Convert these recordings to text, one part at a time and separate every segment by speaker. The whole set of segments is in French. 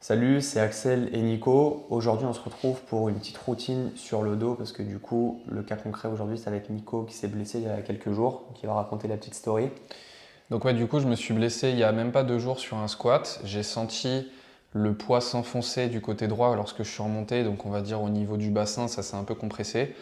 Speaker 1: Salut, c'est Axel et Nico. Aujourd'hui, on se retrouve pour une petite routine sur le dos parce que du coup, le cas concret aujourd'hui, c'est avec Nico qui s'est blessé il y a quelques jours, qui va raconter la petite story.
Speaker 2: Donc ouais, du coup, je me suis blessé il y a même pas 2 jours sur un squat. J'ai senti le poids s'enfoncer du côté droit lorsque je suis remonté, donc on va dire au niveau du bassin, ça s'est un peu compressé.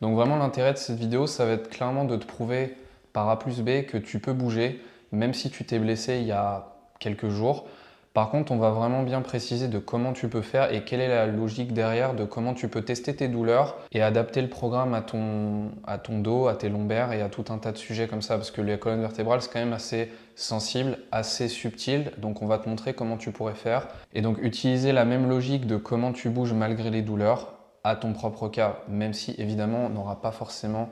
Speaker 2: Donc vraiment l'intérêt de cette vidéo, ça va être clairement de te prouver par A plus B que tu peux bouger, même si tu t'es blessé il y a quelques jours. Par contre, on va vraiment bien préciser de comment tu peux faire et quelle est la logique derrière de comment tu peux tester tes douleurs et adapter le programme à ton dos, à tes lombaires et à tout un tas de sujets comme ça. Parce que les colonnes vertébrales, c'est quand même assez sensible, assez subtil. Donc on va te montrer comment tu pourrais faire. Et donc utiliser la même logique de comment tu bouges malgré les douleurs à ton propre cas, même si évidemment on n'aura pas forcément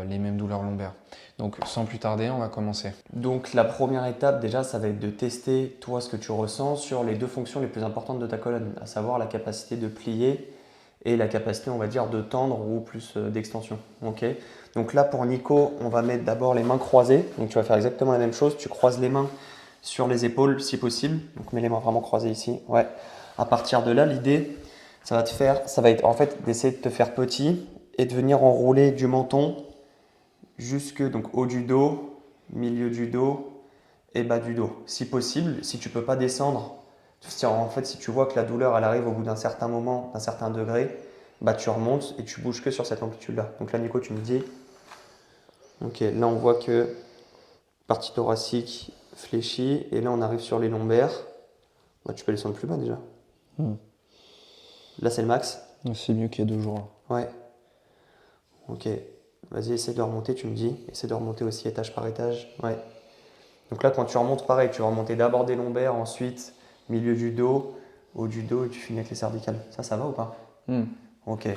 Speaker 2: les mêmes douleurs lombaires. Donc sans plus tarder, on va commencer.
Speaker 1: Donc la première étape déjà, ça va être de tester toi ce que tu ressens sur les deux fonctions les plus importantes de ta colonne, à savoir la capacité de plier et la capacité, on va dire, de tendre ou plus d'extension. Ok. Donc là pour Nico, on va mettre d'abord les mains croisées. Donc tu vas faire exactement la même chose. Tu croises les mains sur les épaules si possible. Donc mets les mains vraiment croisées ici. Ouais. À partir de là, l'idée, ça va être en fait d'essayer de te faire petit et de venir enrouler du menton jusque donc haut du dos, milieu du dos et bas du dos. Si possible, si tu peux pas descendre, en fait si tu vois que la douleur elle arrive au bout d'un certain moment, d'un certain degré, bah tu remontes et tu bouges que sur cette amplitude-là. Donc là Nico tu me dis, ok, là on voit que partie thoracique fléchie et là on arrive sur les lombaires. Bah, tu peux descendre plus bas déjà.
Speaker 2: Hmm.
Speaker 1: Là c'est le max.
Speaker 2: C'est mieux qu'il y a 2 jours.
Speaker 1: Ouais. Ok. Vas-y, essaie de remonter, tu me dis. Essaie de remonter aussi étage par étage. Ouais. Donc là, quand tu remontes, pareil, tu vas remonter d'abord des lombaires, ensuite milieu du dos, haut du dos et tu finis avec les cervicales. Ça va ou pas?
Speaker 2: Hmm.
Speaker 1: Ok.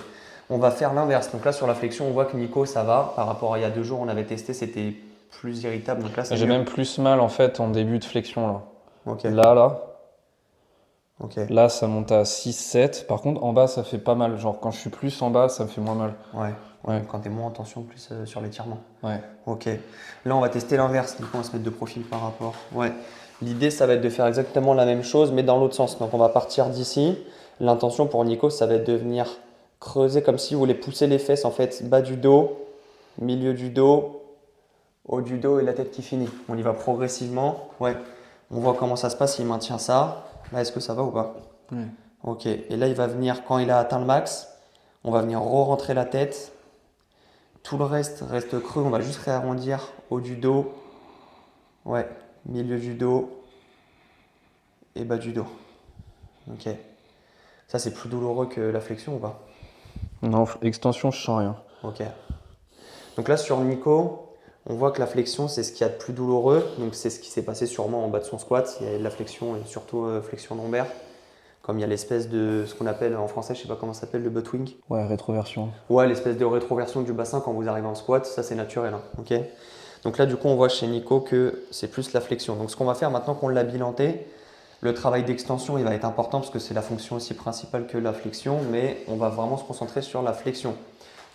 Speaker 1: On va faire l'inverse. Donc là, sur la flexion, on voit que Nico, ça va. Par rapport à il y a 2 jours, on avait testé, c'était plus irritable. Donc là, c'est
Speaker 2: J'ai
Speaker 1: mieux.
Speaker 2: même plus mal en fait en début de flexion là.
Speaker 1: Ok.
Speaker 2: Là,
Speaker 1: Ok.
Speaker 2: là ça monte à 6, 7. Par contre en bas ça fait pas mal. Genre quand je suis plus en bas ça me fait moins mal.
Speaker 1: Ouais. Ouais,
Speaker 2: Ouais,
Speaker 1: donc quand tu es moins en tension, plus sur l'étirement.
Speaker 2: ouais.
Speaker 1: Ok. Là, on va tester l'inverse. Du coup, on va se mettre de profil par rapport. Ouais. L'idée, ça va être de faire exactement la même chose, mais dans l'autre sens. Donc, on va partir d'ici. L'intention pour Nico, ça va être de venir creuser comme si vous voulez pousser les fesses, en fait, bas du dos, milieu du dos, haut du dos et la tête qui finit. On y va progressivement. Ouais. On voit comment ça se passe. Il maintient ça. Là, est-ce que ça va ou pas?
Speaker 2: Ouais.
Speaker 1: Ok. Et là, il va venir, quand il a atteint le max, on va venir re-rentrer la tête. Tout le reste reste creux. On va juste réarrondir haut du dos. Ouais, milieu du dos et bas du dos. Ok. Ça, c'est plus douloureux que la flexion ou pas?
Speaker 2: Non, extension je sens rien.
Speaker 1: Ok. Donc là, sur Nico, on voit que la flexion, c'est ce qu'il y a de plus douloureux. Donc c'est ce qui s'est passé sûrement en bas de son squat. Il y a de la flexion et surtout flexion lombaire. Comme il y a l'espèce de ce qu'on appelle en français, je sais pas comment ça s'appelle, le butt wing.
Speaker 2: Ouais, rétroversion.
Speaker 1: Ouais, l'espèce de rétroversion du bassin quand vous arrivez en squat. Ça, c'est naturel. Hein. Ok. Donc là, du coup, on voit chez Nico que c'est plus la flexion. Donc ce qu'on va faire maintenant qu'on l'a bilanté, le travail d'extension, il va être important parce que c'est la fonction aussi principale que la flexion, mais on va vraiment se concentrer sur la flexion.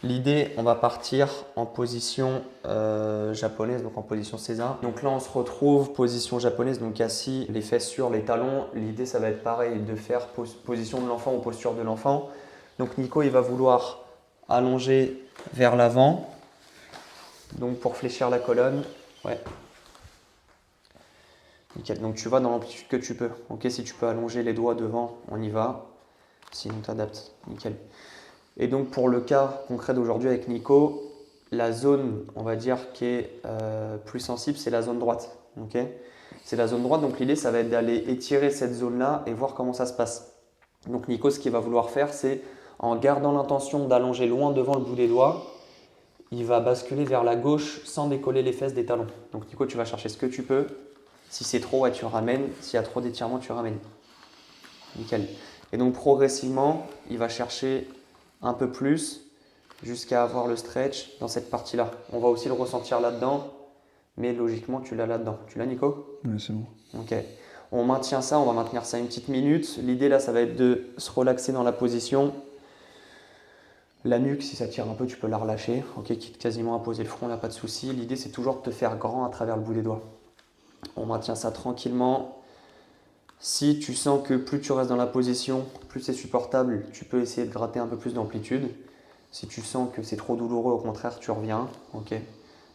Speaker 1: L'idée, on va partir en position japonaise, donc en position César. Donc là, on se retrouve position japonaise, donc assis, les fesses sur les talons. L'idée, ça va être pareil, de faire position de l'enfant ou posture de l'enfant. Donc Nico, il va vouloir allonger vers l'avant, donc pour fléchir la colonne. Ouais. Nickel. Donc tu vas dans l'amplitude que tu peux. Ok, si tu peux allonger les doigts devant, on y va. Sinon, tu adaptes. Nickel. Et donc pour le cas concret d'aujourd'hui avec Nico, la zone, on va dire, qui est plus sensible, c'est la zone droite. Ok, c'est la zone droite, donc l'idée, ça va être d'aller étirer cette zone-là et voir comment ça se passe. Donc Nico, ce qu'il va vouloir faire, c'est en gardant l'intention d'allonger loin devant le bout des doigts, il va basculer vers la gauche sans décoller les fesses des talons. Donc Nico, tu vas chercher ce que tu peux. Si c'est trop, ouais, tu ramènes. S'il y a trop d'étirement, tu ramènes. Nickel. Et donc progressivement, il va chercher un peu plus jusqu'à avoir le stretch dans cette partie-là. On va aussi le ressentir là-dedans, mais logiquement, tu l'as là-dedans. Tu l'as, Nico?
Speaker 2: Ouais, c'est bon.
Speaker 1: Ok. On maintient ça, on va maintenir ça une petite minute. L'idée là, ça va être de se relaxer dans la position. La nuque, si ça tire un peu, tu peux la relâcher. Ok, quitte quasiment à poser le front, là, pas de souci. L'idée, c'est toujours de te faire grand à travers le bout des doigts. On maintient ça tranquillement. Si tu sens que plus tu restes dans la position, plus c'est supportable, tu peux essayer de gratter un peu plus d'amplitude. Si tu sens que c'est trop douloureux, au contraire, tu reviens. Ok.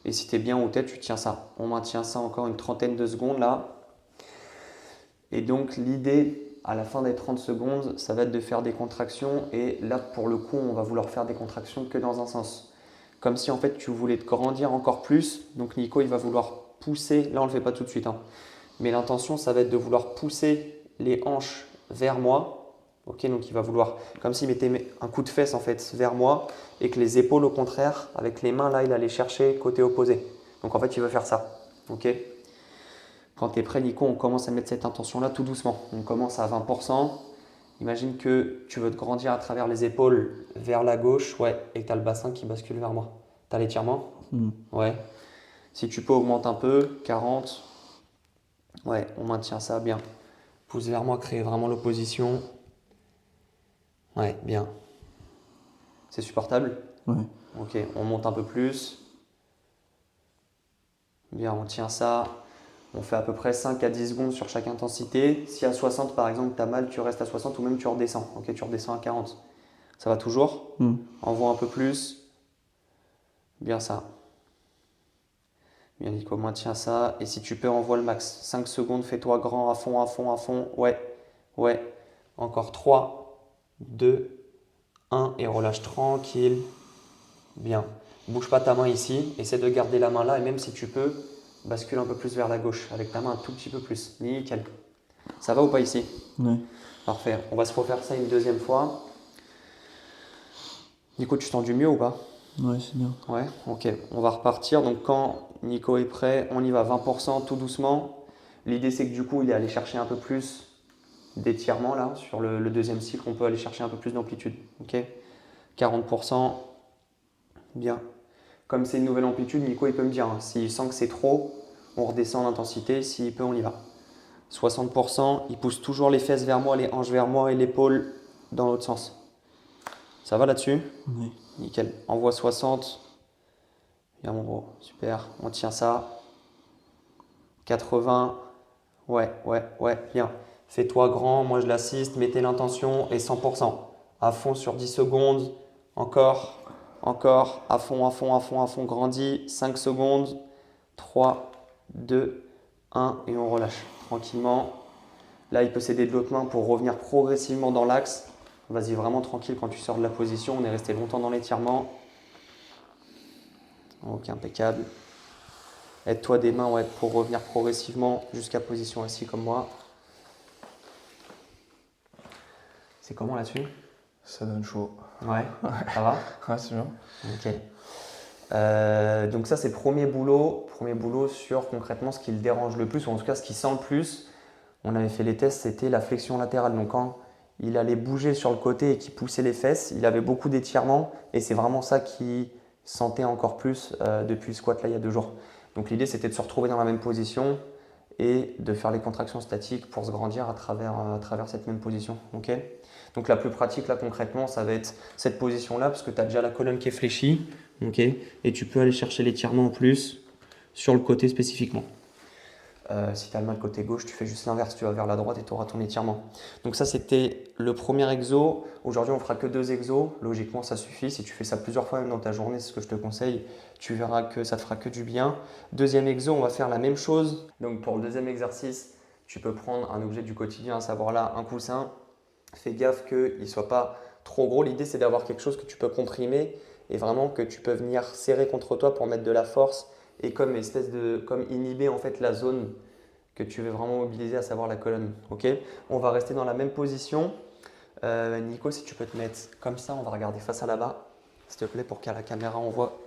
Speaker 1: Et si tu es bien au tête, tu tiens ça. On maintient ça encore une trentaine de secondes là. Et donc l'idée, à la fin des 30 secondes, ça va être de faire des contractions. Et là, pour le coup, on va vouloir faire des contractions que dans un sens. Comme si en fait tu voulais te grandir encore plus. Donc Nico, il va vouloir pousser. Là, on ne le fait pas tout de suite, hein. Mais l'intention, ça va être de vouloir pousser les hanches vers moi. Ok, donc il va vouloir, comme s'il mettait un coup de fesse en fait vers moi et que les épaules au contraire, avec les mains là, il allait chercher côté opposé. Donc en fait, il veut faire ça. Ok. Quand tu es prêt, Nico, on commence à mettre cette intention-là tout doucement. On commence à 20%. Imagine que tu veux te grandir à travers les épaules vers la gauche, ouais, et que tu as le bassin qui bascule vers moi. Tu as l'étirement? Ouais. Si tu peux, augmente un peu, 40. Ouais, on maintient ça bien. Pousse vers moi, créer vraiment l'opposition. Ouais, bien. C'est supportable?
Speaker 3: Ouais.
Speaker 1: Ok, on monte un peu plus. Bien, on tient ça. On fait à peu près 5 à 10 secondes sur chaque intensité. Si à 60 par exemple, tu as mal, tu restes à 60 ou même tu redescends. Ok, tu redescends à 40. Ça va toujours? Envoie un peu plus. Bien ça. Bien Nico, maintiens ça. Et si tu peux, envoie le max. 5 secondes, fais-toi grand à fond, à fond, à fond. Ouais, ouais. Encore 3, 2, 1 et relâche tranquille. Bien. Bouge pas ta main ici. Essaie de garder la main là et même si tu peux, bascule un peu plus vers la gauche avec ta main un tout petit peu plus. Nickel. Ça va ou pas ici?
Speaker 3: Ouais.
Speaker 1: Parfait. On va se refaire ça une deuxième fois. Nico, tu sens du mieux ou pas?
Speaker 3: Ouais, c'est bien.
Speaker 1: Ouais, ok. On va repartir. Donc quand Nico est prêt, on y va 20% tout doucement. L'idée c'est que du coup il est allé chercher un peu plus d'étirement là. Sur le deuxième cycle, on peut aller chercher un peu plus d'amplitude. Ok. 40%. Bien. Comme c'est une nouvelle amplitude, Nico il peut me dire, hein, s'il sent que c'est trop, on redescend en intensité. S'il peut, on y va. 60%, il pousse toujours les fesses vers moi, les hanches vers moi et l'épaule dans l'autre sens. Ça va là-dessus?
Speaker 3: Ouais.
Speaker 1: Nickel. Envoie 60. Bien mon gros, super. On tient ça. 80. Ouais, ouais, ouais, bien. Fais-toi grand, moi je l'assiste, mettez l'intention et 100%. À fond sur 10 secondes. Encore, encore. À fond, à fond, à fond, à fond. Grandis. 5 secondes. 3, 2, 1 et on relâche tranquillement. Là, il peut s'aider de l'autre main pour revenir progressivement dans l'axe. Vas-y vraiment tranquille quand tu sors de la position. On est resté longtemps dans l'étirement. Ok, impeccable. Aide-toi des mains ouais, pour revenir progressivement jusqu'à position assise comme moi. C'est comment là-dessus?
Speaker 2: Ça donne chaud.
Speaker 1: Ouais, ça va?
Speaker 2: Ouais, c'est bien.
Speaker 1: Ok. Donc ça c'est premier boulot sur concrètement ce qui le dérange le plus, ou en tout cas ce qui sent le plus. On avait fait les tests, c'était la flexion latérale. Donc quand il allait bouger sur le côté et qu'il poussait les fesses, il avait beaucoup d'étirements et c'est vraiment ça qui sentait encore plus depuis le squat là il y a 2 jours. Donc l'idée c'était de se retrouver dans la même position et de faire les contractions statiques pour se grandir à travers cette même position. Okay. Donc la plus pratique là concrètement ça va être cette position là parce que tu as déjà la colonne qui est fléchie okay, et tu peux aller chercher l'étirement en plus sur le côté spécifiquement. Si tu as le mal côté gauche, tu fais juste l'inverse, tu vas vers la droite et tu auras ton étirement. Donc ça c'était le premier exo. Aujourd'hui on fera que 2 exos, logiquement ça suffit. Si tu fais ça plusieurs fois même dans ta journée, c'est ce que je te conseille, tu verras que ça te fera que du bien. Deuxième exo, on va faire la même chose. Donc pour le deuxième exercice, tu peux prendre un objet du quotidien, à savoir là un coussin. Fais gaffe qu'il ne soit pas trop gros. L'idée c'est d'avoir quelque chose que tu peux comprimer et vraiment que tu peux venir serrer contre toi pour mettre de la force et comme inhiber en fait la zone que tu veux vraiment mobiliser, à savoir la colonne. Okay, on va rester dans la même position. Nico, si tu peux te mettre comme ça, on va regarder face à là-bas, s'il te plaît, pour qu'à la caméra on voit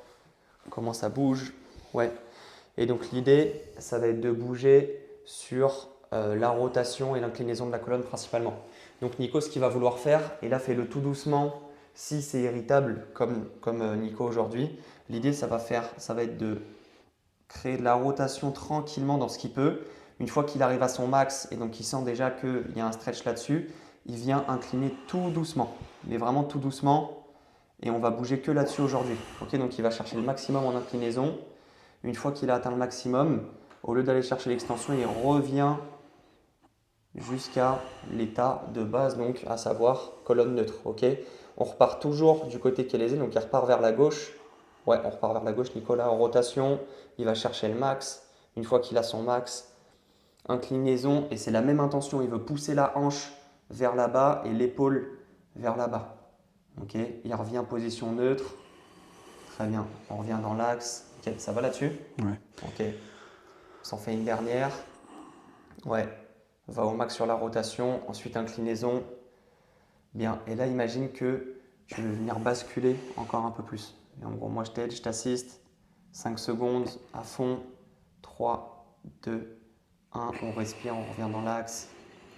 Speaker 1: comment ça bouge. Ouais. Et donc l'idée, ça va être de bouger sur la rotation et l'inclinaison de la colonne principalement. Donc Nico, ce qu'il va vouloir faire, et là fais-le tout doucement, si c'est irritable comme Nico aujourd'hui, l'idée ça va être de créer de la rotation tranquillement dans ce qu'il peut. Une fois qu'il arrive à son max et donc il sent déjà qu'il y a un stretch là-dessus, il vient incliner tout doucement, mais vraiment tout doucement. Et on va bouger que là-dessus aujourd'hui. Okay, donc il va chercher le maximum en inclinaison. Une fois qu'il a atteint le maximum, au lieu d'aller chercher l'extension, il revient jusqu'à l'état de base, donc à savoir colonne neutre. Ok, on repart toujours du côté qui est lésé, donc il repart vers la gauche. Ouais, on repart vers la gauche, Nicolas, en rotation. Il va chercher le max. Une fois qu'il a son max, inclinaison, et c'est la même intention. Il veut pousser la hanche vers là-bas et l'épaule vers là-bas. Ok, il revient position neutre. Très bien, on revient dans l'axe. Ok, ça va là-dessus?
Speaker 2: Ouais.
Speaker 1: Ok, on s'en fait une dernière. Ouais, va au max sur la rotation, ensuite inclinaison. Bien, et là imagine que tu veux venir basculer encore un peu plus. Et en gros, moi je t'aide, je t'assiste. 5 secondes à fond. 3, 2, 1, on respire, on revient dans l'axe.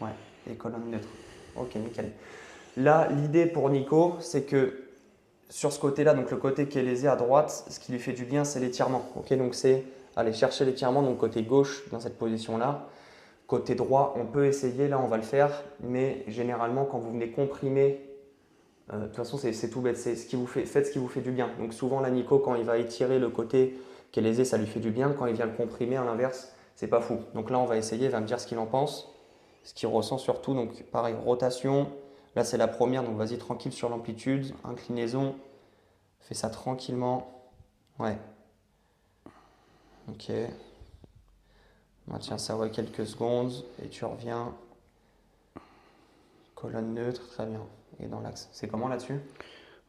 Speaker 1: Ouais, et colonne neutre. Ok, nickel. Là, l'idée pour Nico, c'est que sur ce côté-là, donc le côté qui est lésé à droite, ce qui lui fait du bien, c'est l'étirement. Ok, donc c'est aller chercher l'étirement, donc côté gauche dans cette position-là. Côté droit, on peut essayer, là on va le faire, mais généralement quand vous venez comprimer, de toute façon c'est tout bête, c'est ce qui vous fait, faites ce qui vous fait du bien. Donc souvent là Nico, quand il va étirer le côté qui est lésé, ça lui fait du bien. Quand il vient le comprimer à l'inverse, c'est pas fou. Donc là on va essayer, il va me dire ce qu'il en pense, ce qu'il ressent surtout. Donc pareil, rotation, là c'est la première, donc vas-y tranquille sur l'amplitude, inclinaison, fais ça tranquillement. Ouais, ok. Maintiens ça ouais, quelques secondes et tu reviens. Colonne neutre, très bien. Et dans l'axe. C'est comment là-dessus?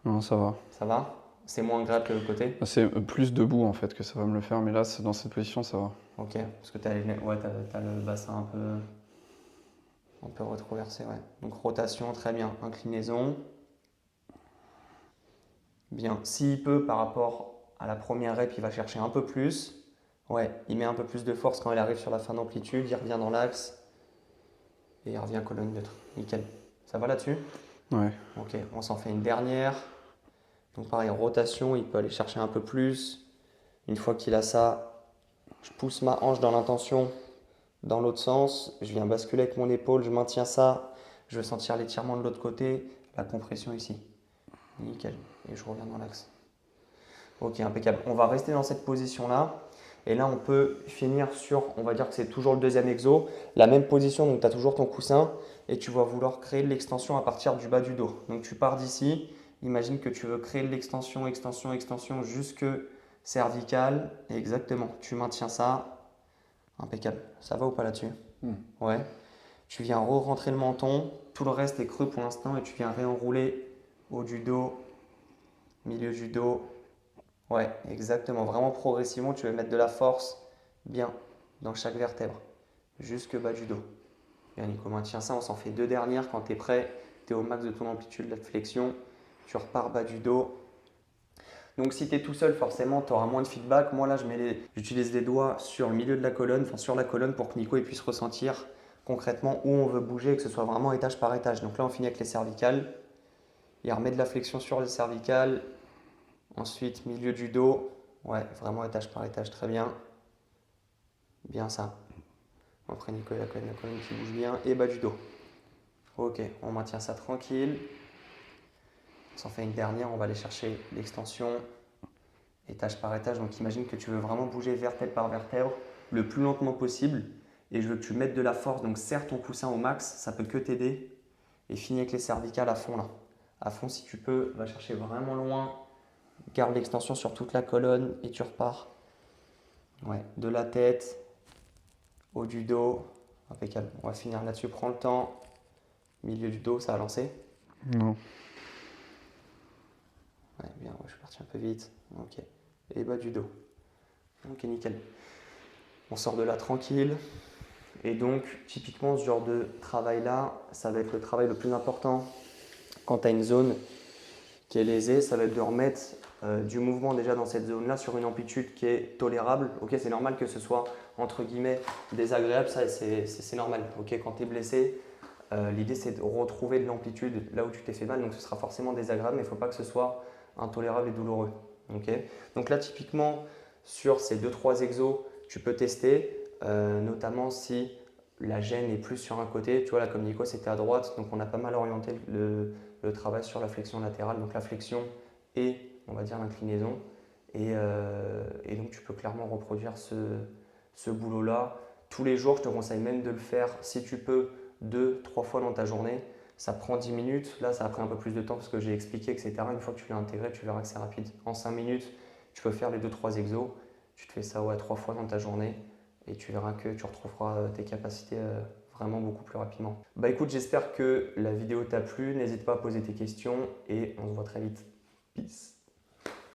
Speaker 2: Non, ça va.
Speaker 1: Ça va? C'est moins grave que le côté?
Speaker 2: C'est plus debout en fait que ça va me le faire, mais là, dans cette position, ça va.
Speaker 1: Ok, parce que tu as, ouais, t'as le bassin un peu retroversé. Ouais. Donc rotation, très bien. Inclinaison. Bien. S'il peut, par rapport à la première rep, il va chercher un peu plus. Ouais, il met un peu plus de force quand il arrive sur la fin d'amplitude. Il revient dans l'axe. Et il revient colonne neutre. Nickel. Ça va là-dessus?
Speaker 2: Ouais.
Speaker 1: Ok, on s'en fait une dernière. Donc pareil, rotation, il peut aller chercher un peu plus. Une fois qu'il a ça, je pousse ma hanche dans l'intention dans l'autre sens. Je viens basculer avec mon épaule, je maintiens ça. Je veux sentir l'étirement de l'autre côté, la compression ici. Nickel. Et je reviens dans l'axe. Ok, impeccable. On va rester dans cette position-là. Et là, on peut finir sur, on va dire que c'est toujours le deuxième exo. La même position, donc tu as toujours ton coussin. Et tu vas vouloir créer de l'extension à partir du bas du dos. Donc tu pars d'ici. Imagine que tu veux créer de l'extension, extension, extension jusque cervicale. Exactement. Tu maintiens ça. Impeccable. Ça va ou pas là-dessus? Ouais. Tu viens re-rentrer le menton. Tout le reste est creux pour l'instant. Et tu viens réenrouler haut du dos, milieu du dos. Ouais, exactement. Vraiment progressivement, tu vas mettre de la force bien dans chaque vertèbre, jusque bas du dos. Bien, Nico, maintiens ça. On s'en fait deux dernières. Quand tu es prêt, tu es au max de ton amplitude de la flexion. Tu repars bas du dos. Donc, si tu es tout seul, forcément, tu auras moins de feedback. Moi, là, j'utilise les doigts sur le milieu de la colonne, enfin sur la colonne pour que Nico il puisse ressentir concrètement où on veut bouger, que ce soit vraiment étage par étage. Donc là, on finit avec les cervicales. Il remet de la flexion sur les cervicales. Ensuite, milieu du dos. Ouais, vraiment étage par étage, très bien. Bien ça. Après, Nico, la colonne qui bouge bien. Et bas du dos. Ok, on maintient ça tranquille. On s'en fait une dernière, on va aller chercher l'extension. Étage par étage. Donc imagine que tu veux vraiment bouger vertèbre par vertèbre le plus lentement possible. Et je veux que tu mettes de la force. Donc serre ton coussin au max, ça peut que t'aider. Et finis avec les cervicales à fond là. À fond si tu peux, va chercher vraiment loin. Garde l'extension sur toute la colonne et tu repars. Ouais, de la tête, haut du dos. Impeccable. On va finir là-dessus. Prends le temps. Milieu du dos, ça a lancé.
Speaker 2: Non.
Speaker 1: Ouais, bien, ouais, je suis parti un peu vite. Ok. Et bas du dos. Ok, nickel. On sort de là tranquille. Et donc, typiquement, ce genre de travail-là, ça va être le travail le plus important quand tu as une zone qui est lésée. Ça va être de remettre du mouvement déjà dans cette zone-là sur une amplitude qui est tolérable. Ok, c'est normal que ce soit entre guillemets désagréable, ça c'est normal. Ok, quand tu es blessé, l'idée c'est de retrouver de l'amplitude là où tu t'es fait mal. Donc ce sera forcément désagréable, mais il ne faut pas que ce soit intolérable et douloureux. Ok, donc là, typiquement, sur ces 2-3 exos, tu peux tester. Notamment si la gêne est plus sur un côté. Tu vois, là, comme Nico, c'était à droite, donc on a pas mal orienté le travail sur la flexion latérale, donc la flexion et, on va dire, l'inclinaison. Et donc, tu peux clairement reproduire ce boulot-là tous les jours. Je te conseille même de le faire, si tu peux, 2-3 fois dans ta journée. Ça prend 10 minutes, là ça a pris un peu plus de temps parce que j'ai expliqué, etc. Une fois que tu l'as intégré, tu verras que c'est rapide. En 5 minutes, tu peux faire les 2-3 exos, tu te fais ça 3 fois dans ta journée et tu verras que tu retrouveras tes capacités vraiment beaucoup plus rapidement. Bah écoute, j'espère que la vidéo t'a plu, n'hésite pas à poser tes questions et on se voit très vite. Peace.